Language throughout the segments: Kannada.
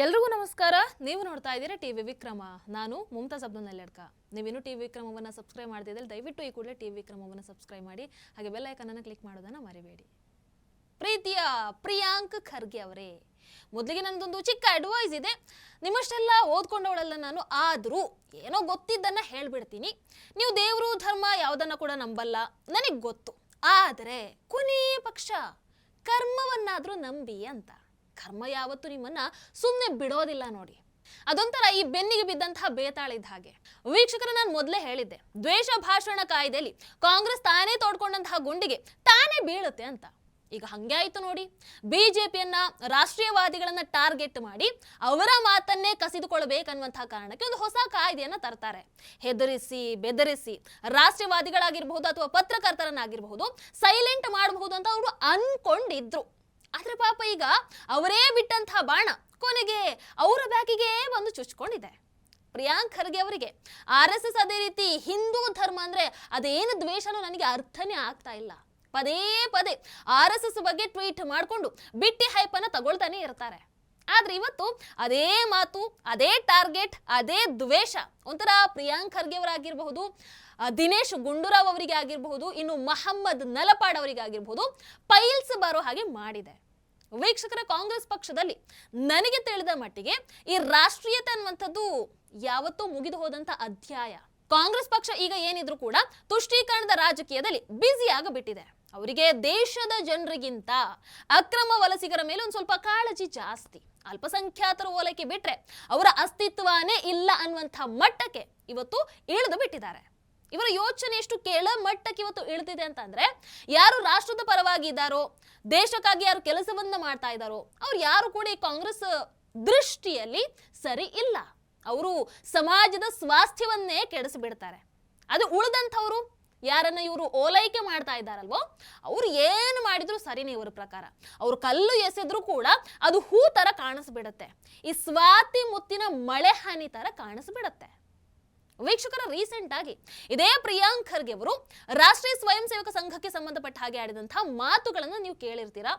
ಎಲ್ರಿಗೂ ನಮಸ್ಕಾರ. ನೀವು ನೋಡ್ತಾ ಇದ್ದೀರಾ ಟಿವಿ ವಿಕ್ರಮ. ನಾನು ಮುಮ್ತಾಜ್ ಅಬ್ದುಲ್ ನಲ್ಲೆಡ್ಕ. ನೀವಿನ್ನು ಟಿವಿ ವಿಕ್ರಮವನ್ನು ಸಬ್ಸ್ಕ್ರೈಬ್ ಮಾಡ್ತಿದ್ದಲ್ಲಿ ದಯವಿಟ್ಟು ಈ ಕೂಡಲೇ ಟಿವಿ ವಿಕ್ರಮವನ್ನು ಸಬ್ಸ್ಕ್ರೈಬ್ ಮಾಡಿ, ಹಾಗೆ ಬೆಲ್ ಐಕಾನ್ ಅನ್ನು ಕ್ಲಿಕ್ ಮಾಡೋದನ್ನ ಮರಿಬೇಡಿ. ಪ್ರೀತಿಯ ಪ್ರಿಯಾಂಕ್ ಖರ್ಗೆ ಅವರೇ, ಮೊದಲಿಗೆ ನನ್ನದೊಂದು ಚಿಕ್ಕ ಅಡ್ವೈಸ್ ಇದೆ. ನಿಮ್ಮಷ್ಟೆಲ್ಲ ಓದ್ಕೊಂಡವಳಲ್ಲ ನಾನು, ಆದರೂ ಏನೋ ಗೊತ್ತಿದ್ದನ್ನ ಹೇಳ್ಬಿಡ್ತೀನಿ. ನೀವು ದೇವರು ಧರ್ಮ ಯಾವುದನ್ನ ಕೂಡ ನಂಬಲ್ಲ, ನನಗೆ ಗೊತ್ತು. ಆದರೆ ಕೊನೆಯ ಪಕ್ಷ ಕರ್ಮವನ್ನಾದರೂ ನಂಬಿ ಅಂತ. ಕರ್ಮ ಯಾವತ್ತು ನಿಮ್ಮನ್ನ ಸುಮ್ಮನೆ ಬಿಡೋದಿಲ್ಲ ನೋಡಿ. ಅದೊಂಥರ ಈ ಬೆನ್ನಿಗೆ ಬಿದ್ದಂತಹ ಬೇತಾಳಿದ ಹಾಗೆ. ವೀಕ್ಷಕರ, ನಾನು ಮೊದಲೇ ಹೇಳಿದ್ದೆ, ದ್ವೇಷ ಭಾಷಣ ಕಾಯ್ದೆಯಲ್ಲಿ ಕಾಂಗ್ರೆಸ್ ತಾನೇ ತೋಡ್ಕೊಂಡಂತಹ ಗುಂಡಿಗೆ ತಾನೇ ಬೀಳುತ್ತೆ ಅಂತ. ಈಗ ಹಂಗೆ ಆಯ್ತು ನೋಡಿ. ಬಿಜೆಪಿಯನ್ನ, ರಾಷ್ಟ್ರೀಯವಾದಿಗಳನ್ನ ಟಾರ್ಗೆಟ್ ಮಾಡಿ ಅವರ ಮಾತನ್ನೇ ಕಸಿದುಕೊಳ್ಬೇಕನ್ನುವಂತಹ ಕಾರಣಕ್ಕೆ ಒಂದು ಹೊಸ ಕಾಯ್ದೆಯನ್ನ ತರ್ತಾರೆ. ಹೆದರಿಸಿ ಬೆದರಿಸಿ ರಾಷ್ಟ್ರೀಯವಾದಿಗಳಾಗಿರ್ಬಹುದು ಅಥವಾ ಪತ್ರಕರ್ತರನ್ನಾಗಿರಬಹುದು ಸೈಲೆಂಟ್ ಮಾಡಬಹುದು ಅಂತ ಅವರು ಅನ್ಕೊಂಡಿದ್ರು. ಆದ್ರೆ ಪಾಪ ಈಗ ಅವರೇ ಬಿಟ್ಟಂತಹ ಬಾಣ ಕೊನೆಗೆ ಅವರ ಬ್ಯಾಕಿಗೆ ಬಂದು ಚುಚ್ಕೊಂಡಿದೆ. ಪ್ರಿಯಾಂಕ್ ಖರ್ಗೆ ಅವರಿಗೆ RSS, ಅದೇ ರೀತಿ ಹಿಂದೂ ಧರ್ಮ ಅಂದ್ರೆ ಅದೇನು ದ್ವೇಷನೂ ನನಗೆ ಅರ್ಥನೇ ಆಗ್ತಾ ಇಲ್ಲ. ಪದೇ ಪದೇ RSS ಬಗ್ಗೆ ಟ್ವೀಟ್ ಮಾಡಿಕೊಂಡು ಬಿಟ್ಟಿ ಹೈಪನ್ನ ತಗೊಳ್ತಾನೆ ಇರ್ತಾರೆ. ಆದ್ರೆ ಇವತ್ತು ಅದೇ ಮಾತು, ಅದೇ ಟಾರ್ಗೆಟ್, ಅದೇ ದ್ವೇಷ ಒಂಥರ ಪ್ರಿಯಾಂಕ್ ಖರ್ಗೆ ಅವರಾಗಿರಬಹುದು, ದಿನೇಶ್ ಗುಂಡೂರಾವ್ ಅವರಿಗೆ ಆಗಿರಬಹುದು, ಇನ್ನು ಮಹಮ್ಮದ್ ನಲಪಾಡ್ ಅವರಿಗೆ ಆಗಿರಬಹುದು, ಪೈಲ್ಸ್ ಬರೋ ಹಾಗೆ ಮಾಡಿದೆ. ವೀಕ್ಷಕರ, ಕಾಂಗ್ರೆಸ್ ಪಕ್ಷದಲ್ಲಿ ನನಗೆ ತಿಳಿದ ಮಟ್ಟಿಗೆ ಈ ರಾಷ್ಟ್ರೀಯತೆ ಅನ್ನುವಂಥದ್ದು ಯಾವತ್ತೂ ಮುಗಿದು ಹೋದಂತ ಅಧ್ಯಾಯ. ಕಾಂಗ್ರೆಸ್ ಪಕ್ಷ ಈಗ ಏನಿದ್ರು ಕೂಡ ತುಷ್ಟೀಕರಣದ ರಾಜಕೀಯದಲ್ಲಿ ಬ್ಯುಸಿ ಆಗಿಬಿಟ್ಟಿದೆ. ಅವರಿಗೆ ದೇಶದ ಜನರಿಗಿಂತ ಅಕ್ರಮ ವಲಸಿಗರ ಮೇಲೆ ಒಂದು ಸ್ವಲ್ಪ ಕಾಳಜಿ ಜಾಸ್ತಿ. ಅಲ್ಪಸಂಖ್ಯಾತರ ಓಲೈಕೆ ಬಿಟ್ರೆ ಅವರ ಅಸ್ತಿತ್ವನೇ ಇಲ್ಲ ಅನ್ನುವಂಥ ಮಟ್ಟಕ್ಕೆ ಇವತ್ತು ಇಳಿದು ಬಿಟ್ಟಿದ್ದಾರೆ. ಇವರ ಯೋಚನೆ ಎಷ್ಟು ಕೆಳ ಮಟ್ಟಕ್ಕೆ ಇವತ್ತು ಇಳಿದಿದೆ ಅಂತಂದ್ರೆ, ಯಾರು ರಾಷ್ಟ್ರದ ಪರವಾಗಿ ಇದ್ದಾರೋ, ದೇಶಕ್ಕಾಗಿ ಯಾರು ಕೆಲಸವನ್ನ ಮಾಡ್ತಾ ಇದ್ದಾರೋ ಅವ್ರು ಯಾರು ಕೂಡ ಈ ಕಾಂಗ್ರೆಸ್ ದೃಷ್ಟಿಯಲ್ಲಿ ಸರಿ ಇಲ್ಲ. ಅವರು ಸಮಾಜದ ಸ್ವಾಸ್ಥ್ಯವನ್ನೇ ಕೆಡಿಸಿಬಿಡ್ತಾರೆ. ಅದು ಉಳಿದಂಥವ್ರು ಯಾರನ್ನ ಇವರು ಓಲೈಕೆ ಮಾಡ್ತಾ ಇದ್ದಾರಲ್ವೋ ಅವ್ರು ಏನು ಮಾಡಿದ್ರು ಸರಿನೇ. ಇವರ ಪ್ರಕಾರ ಅವ್ರು ಕಲ್ಲು ಎಸೆದ್ರು ಕೂಡ ಅದು ಹೂ ತರ ಕಾಣಿಸ್ಬಿಡತ್ತೆ. ಈ ಸ್ವಾತಿ ಮುತ್ತಿನ ಮಳೆ ಹನಿ ತರ ಕಾಣಿಸ್ಬಿಡತ್ತೆ. ವೀಕ್ಷಕರ, ರೀಸೆಂಟ್ ಆಗಿ ಇದೇ ಪ್ರಿಯಾಂಕ್ ಖರ್ಗೆ ಅವರು ರಾಷ್ಟ್ರೀಯ ಸ್ವಯಂ ಸೇವಕ ಸಂಘಕ್ಕೆ ಸಂಬಂಧಪಟ್ಟ ಹಾಗೆ ಆಡಿದಂತಹ ಮಾತುಗಳನ್ನು ನೀವು ಕೇಳಿರ್ತೀರಾ,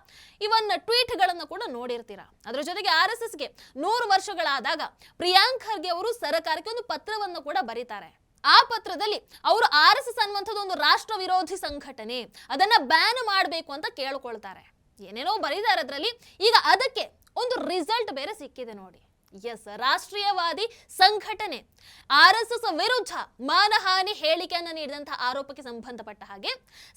ಇವನ್ ಟ್ವೀಟ್ಗಳನ್ನು ಕೂಡ ನೋಡಿರ್ತೀರಾ. ಅದರ ಜೊತೆಗೆ RSSಗೆ 100 ವರ್ಷಗಳಾದಾಗ ಪ್ರಿಯಾಂಕ್ ಖರ್ಗೆ ಅವರು ಸರ್ಕಾರಕ್ಕೆ ಒಂದು ಪತ್ರವನ್ನು ಕೂಡ ಬರೀತಾರೆ. ಆ ಪತ್ರದಲ್ಲಿ ಅವರು RSS ಅನ್ನುವಂಥದ್ದು ಒಂದು ರಾಷ್ಟ್ರ ವಿರೋಧಿ ಸಂಘಟನೆ, ಅದನ್ನ ಬ್ಯಾನ್ ಮಾಡಬೇಕು ಅಂತ ಕೇಳ್ಕೊಳ್ತಾರೆ. ಏನೇನೋ ಬರೀತಾರೆ ಅದರಲ್ಲಿ. ಈಗ ಅದಕ್ಕೆ ಒಂದು ರಿಸಲ್ಟ್ ಬೇರೆ ಸಿಕ್ಕಿದೆ ನೋಡಿ. ಎಸ್, ರಾಷ್ಟ್ರೀಯವಾದಿ ಸಂಘಟನೆ RSS ವಿರುದ್ಧ ಮಾನಹಾನಿ ಹೇಳಿಕೆಯನ್ನು ನೀಡಿದಂತಹ ಆರೋಪಕ್ಕೆ ಸಂಬಂಧಪಟ್ಟ ಹಾಗೆ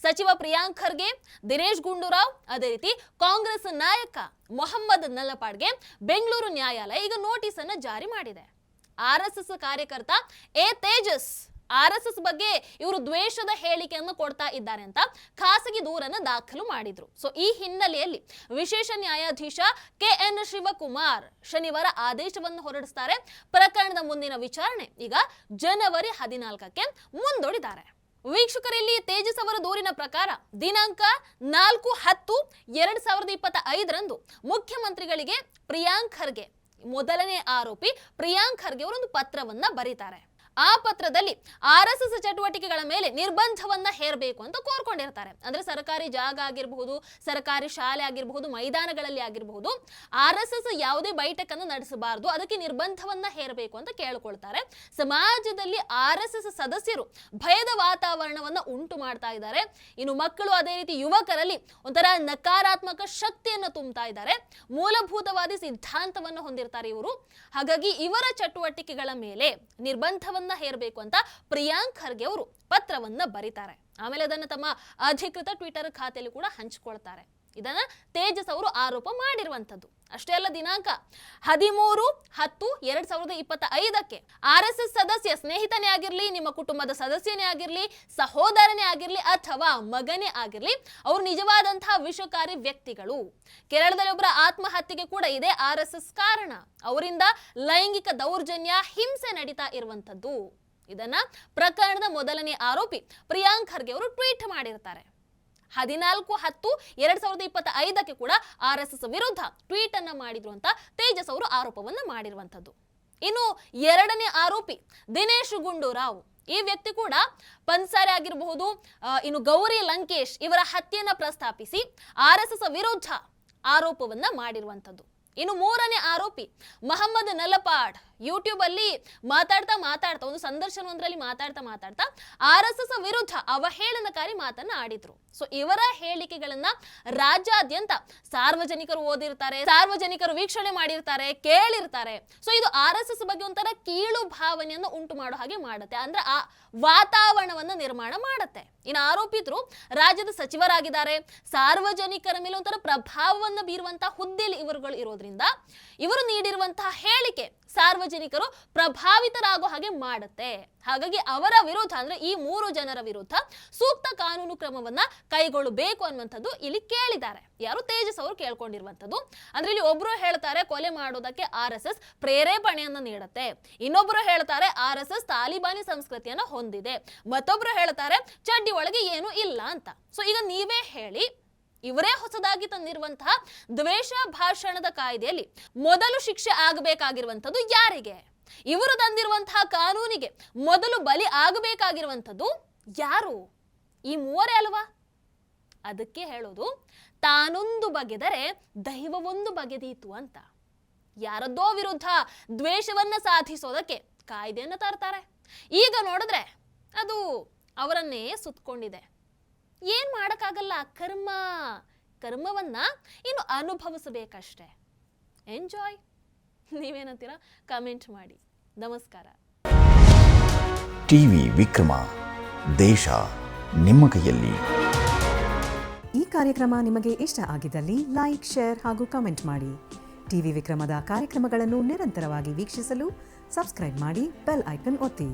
ಸಚಿವ ಪ್ರಿಯಾಂಕ್ ಖರ್ಗೆ, ದಿನೇಶ್ ಗುಂಡೂರಾವ್, ಅದೇ ರೀತಿ ಕಾಂಗ್ರೆಸ್ ನಾಯಕ ಮೊಹಮ್ಮದ್ ನಲಪಾಡ್ಗೆ ಬೆಂಗಳೂರು ನ್ಯಾಯಾಲಯ ಈಗ ನೋಟಿಸ್ ಅನ್ನು ಜಾರಿ ಮಾಡಿದೆ. RSS ಕಾರ್ಯಕರ್ತ ತೇಜಸ್ RSS ಬಗ್ಗೆ ಇವರು ದ್ವೇಷದ ಹೇಳಿಕೆಯನ್ನು ಕೊಡ್ತಾ ಇದ್ದಾರೆ ಅಂತ ಖಾಸಗಿ ದೂರನ್ನು ದಾಖಲು ಮಾಡಿದ್ರು. ಸೊ ಈ ಹಿನ್ನೆಲೆಯಲ್ಲಿ ವಿಶೇಷ ನ್ಯಾಯಾಧೀಶ KN ಶಿವಕುಮಾರ್ ಶನಿವಾರ ಆದೇಶವನ್ನು ಹೊರಡಿಸ್ತಾರೆ. ಪ್ರಕರಣದ ಮುಂದಿನ ವಿಚಾರಣೆ ಈಗ ಜನವರಿ 14ಕ್ಕೆ ಮುಂದೂಡಿದ್ದಾರೆ. ವೀಕ್ಷಕರಲ್ಲಿ ತೇಜಸ್ ಅವರ ದೂರಿನ ಪ್ರಕಾರ ದಿನಾಂಕ 4/10/2025 ಮುಖ್ಯಮಂತ್ರಿಗಳಿಗೆ ಪ್ರಿಯಾಂಕ್ ಖರ್ಗೆ, ಮೊದಲನೇ ಆರೋಪಿ ಪ್ರಿಯಾಂಕ್ ಖರ್ಗೆ ಅವರೊಂದು ಪತ್ರವನ್ನ ಬರೀತಾರೆ. ಆ ಪತ್ರದಲ್ಲಿ RSS ಚಟುವಟಿಕೆಗಳ ಮೇಲೆ ನಿರ್ಬಂಧವನ್ನ ಹೇರಬೇಕು ಅಂತ ಕೋರ್ಕೊಂಡಿರ್ತಾರೆ. ಅಂದ್ರೆ ಸರ್ಕಾರಿ ಜಾಗ ಆಗಿರಬಹುದು, ಸರ್ಕಾರಿ ಶಾಲೆ ಆಗಿರಬಹುದು, ಮೈದಾನಗಳಲ್ಲಿ ಆಗಿರಬಹುದು RSS ಯಾವುದೇ ಬೈಠಕನ್ನು ನಡೆಸಬಾರದು, ಅದಕ್ಕೆ ನಿರ್ಬಂಧವನ್ನ ಹೇರಬೇಕು ಅಂತ ಕೇಳಿಕೊಳ್ತಾರೆ. ಸಮಾಜದಲ್ಲಿ RSS ಸದಸ್ಯರು ಭಯದ ವಾತಾವರಣವನ್ನ ಉಂಟು ಮಾಡ್ತಾ ಇದ್ದಾರೆ. ಇನ್ನು ಮಕ್ಕಳು, ಅದೇ ರೀತಿ ಯುವಕರಲ್ಲಿ ಒಂಥರ ನಕಾರಾತ್ಮಕ ಶಕ್ತಿಯನ್ನು ತುಂಬುತ್ತಾ ಇದ್ದಾರೆ. ಮೂಲಭೂತವಾದಿ ಸಿದ್ಧಾಂತವನ್ನು ಹೊಂದಿರ್ತಾರೆ ಇವರು. ಹಾಗಾಗಿ ಇವರ ಚಟುವಟಿಕೆಗಳ ಮೇಲೆ ನಿರ್ಬಂಧವನ್ನ ಹೇರಬೇಕು ಅಂತ ಪ್ರಿಯಾಂಕ್ ಖರ್ಗೆ ಅವರು ಪತ್ರವನ್ನ ಬರೀತಾರೆ. ಆಮೇಲೆ ಅದನ್ನ ತಮ್ಮ ಅಧಿಕೃತ ಟ್ವಿಟರ್ ಖಾತೆಯಲ್ಲಿ ಕೂಡ ಹಂಚಿಕೊಳ್ತಾರೆ. ಇದನ್ನ ತೇಜಸ್ ಅವರು ಆರೋಪ ಮಾಡಿರುವಂತದ್ದು. ಅಷ್ಟೇ ಅಲ್ಲ, ದಿನಾಂಕ 13/10/2025 RSS ಸದಸ್ಯ, ಸ್ನೇಹಿತನೇ ಆಗಿರ್ಲಿ, ನಿಮ್ಮ ಕುಟುಂಬದ ಸದಸ್ಯನೇ ಆಗಿರ್ಲಿ, ಸಹೋದರನೇ ಆಗಿರ್ಲಿ ಅಥವಾ ಮಗನೇ ಆಗಿರ್ಲಿ, ಅವರು ನಿಜವಾದಂತಹ ವಿಷಕಾರಿ ವ್ಯಕ್ತಿಗಳು. ಕೇರಳದಲ್ಲಿ ಒಬ್ಬರ ಆತ್ಮಹತ್ಯೆಗೆ ಕೂಡ ಇದೆ RSS ಕಾರಣ. ಅವರಿಂದ ಲೈಂಗಿಕ ದೌರ್ಜನ್ಯ, ಹಿಂಸೆ ನಡೀತಾ ಇರುವಂತದ್ದು. ಇದನ್ನ ಪ್ರಕರಣದ ಮೊದಲನೇ ಆರೋಪಿ ಪ್ರಿಯಾಂಕ್ ಖರ್ಗೆ ಅವರು ಟ್ವೀಟ್ ಮಾಡಿರ್ತಾರೆ. 14/10/2025 ಕೂಡ RSS ವಿರುದ್ಧ ಟ್ವೀಟ್ ಅನ್ನ ಮಾಡಿದ್ರು ಅಂತ ತೇಜಸ್ ಅವರು ಆರೋಪವನ್ನ ಮಾಡಿರುವಂತದ್ದು. ಇನ್ನು ಎರಡನೇ ಆರೋಪಿ ದಿನೇಶ್ ಗುಂಡೂರಾವ್, ಈ ವ್ಯಕ್ತಿ ಕೂಡ ಪನ್ಸಾರೆ ಆಗಿರಬಹುದು, ಇನ್ನು ಗೌರಿ ಲಂಕೇಶ್ ಇವರ ಹತ್ಯೆಯನ್ನ ಪ್ರಸ್ತಾಪಿಸಿ RSS ವಿರುದ್ಧ ಆರೋಪವನ್ನ ಮಾಡಿರುವಂತದ್ದು. ಇನ್ನು ಮೂರನೇ ಆರೋಪಿ ಮಹಮ್ಮದ್ ನಲಪಾಡ್ ಯೂಟ್ಯೂಬ್ ಅಲ್ಲಿ ಮಾತಾಡ್ತಾ ಒಂದು ಸಂದರ್ಶನವೊಂದರಲ್ಲಿ ಮಾತಾಡ್ತಾ RSS ವಿರುದ್ಧ ಅವಹೇಳನಕಾರಿ ಮಾತನ್ನ ಆಡಿದ್ರು. ಸೊ ಇವರ ಹೇಳಿಕೆಗಳನ್ನ ರಾಜ್ಯಾದ್ಯಂತ ಸಾರ್ವಜನಿಕರು ಓದಿರ್ತಾರೆ, ಸಾರ್ವಜನಿಕರು ವೀಕ್ಷಣೆ ಮಾಡಿರ್ತಾರೆ, ಕೇಳಿರ್ತಾರೆ. ಸೊ ಇದು RSS ಬಗ್ಗೆ ಒಂಥರ ಕೀಳು ಭಾವನೆಯನ್ನು ಉಂಟು ಮಾಡೋ ಹಾಗೆ ಮಾಡುತ್ತೆ, ಅಂದ್ರೆ ಆ ವಾತಾವರಣವನ್ನ ನಿರ್ಮಾಣ ಮಾಡುತ್ತೆ. ಇನ್ನು ಆರೋಪಿತರು ರಾಜ್ಯದ ಸಚಿವರಾಗಿದ್ದಾರೆ, ಸಾರ್ವಜನಿಕರ ಮೇಲೆ ಒಂಥರ ಪ್ರಭಾವವನ್ನು ಬೀರುವಂತಹ ಹುದ್ದೆಯಲ್ಲಿ ಇವರುಗಳು ಇರೋದ್ರಿಂದ ಇವರು ನೀಡಿರುವಂತಹ ಹೇಳಿಕೆ ಸಾರ್ವಜನಿಕರು ಪ್ರಭಾವಿತರಾಗೋ ಹಾಗೆ ಮಾಡುತ್ತೆ. ಹಾಗಾಗಿ ಅವರ ವಿರುದ್ಧ, ಅಂದ್ರೆ ಈ 3 ಜನರ ವಿರುದ್ಧ ಸೂಕ್ತ ಕಾನೂನು ಕ್ರಮವನ್ನ ಕೈಗೊಳ್ಳಬೇಕು ಅನ್ನುವಂಥದ್ದು ಇಲ್ಲಿ ಕೇಳಿದ್ದಾರೆ. ಯಾರು? ತೇಜಸ್ ಅವರು ಕೇಳ್ಕೊಂಡಿರುವಂಥದ್ದು. ಅಂದ್ರೆ ಇಲ್ಲಿ ಒಬ್ರು ಹೇಳ್ತಾರೆ ಕೊಲೆ ಮಾಡೋದಕ್ಕೆ RSS ಪ್ರೇರೇಪಣೆಯನ್ನ ನೀಡುತ್ತೆ, ಇನ್ನೊಬ್ರು ಹೇಳ್ತಾರೆ RSS ತಾಲಿಬಾನಿ ಸಂಸ್ಕೃತಿಯನ್ನ ಹೊಂದಿದೆ, ಮತ್ತೊಬ್ರು ಹೇಳ್ತಾರೆ ಚಡ್ಡಿ ಒಳಗೆ ಏನು ಇಲ್ಲ ಅಂತ. ಸೊ ಈಗ ನೀವೇ ಹೇಳಿ, ಇವರೇ ಹೊಸದಾಗಿ ತಂದಿರುವಂತಹ ದ್ವೇಷ ಭಾಷಣದ ಕಾಯ್ದೆಯಲ್ಲಿ ಮೊದಲು ಶಿಕ್ಷೆ ಆಗಬೇಕಾಗಿರುವಂಥದ್ದು ಯಾರಿಗೆ? ಇವರು ತಂದಿರುವಂತಹ ಕಾನೂನಿಗೆ ಮೊದಲು ಬಲಿ ಆಗಬೇಕಾಗಿರುವಂಥದ್ದು ಯಾರು? ಈ 3 ಅಲ್ವಾ? ಅದಕ್ಕೆ ಹೇಳೋದು ತಾನೊಂದು ಬಗೆದರೆ ದೈವವೊಂದು ಬಗೆದೀತು ಅಂತ. ಯಾರದ್ದೋ ವಿರುದ್ಧ ದ್ವೇಷವನ್ನ ಸಾಧಿಸೋದಕ್ಕೆ ಕಾಯ್ದೆಯನ್ನು ತರ್ತಾರೆ. ಈಗ ನೋಡಿದ್ರೆ ಅದು ಅವರನ್ನೇ ಸುತ್ತಕೊಂಡಿದೆ. ಏನ್ ಮಾಡಕ್ಕಾಗಲ್ಲ, ಕರ್ಮವನ್ನ ಇನ್ನು ಅನುಭವಿಸಬೇಕಷ್ಟೆ. ಎಂಜಾಯ್. ನೀವೇನಂತೀರಾ? ಕಮೆಂಟ್ ಮಾಡಿ. ನಮಸ್ಕಾರ. ಟಿವಿ ವಿಕ್ರಮ, ದೇಶ ನಿಮ್ಮ ಕೈಯಲ್ಲಿ. ಈ ಕಾರ್ಯಕ್ರಮ ನಿಮಗೆ ಇಷ್ಟ ಆಗಿದ್ದಲ್ಲಿ ಲೈಕ್, ಶೇರ್ ಹಾಗೂ ಕಮೆಂಟ್ ಮಾಡಿ. ಟಿವಿ ವಿಕ್ರಮದ ಕಾರ್ಯಕ್ರಮಗಳನ್ನು ನಿರಂತರವಾಗಿ ವೀಕ್ಷಿಸಲು ಸಬ್ಸ್ಕ್ರೈಬ್ ಮಾಡಿ, ಬೆಲ್ ಐಕನ್ ಒತ್ತಿ.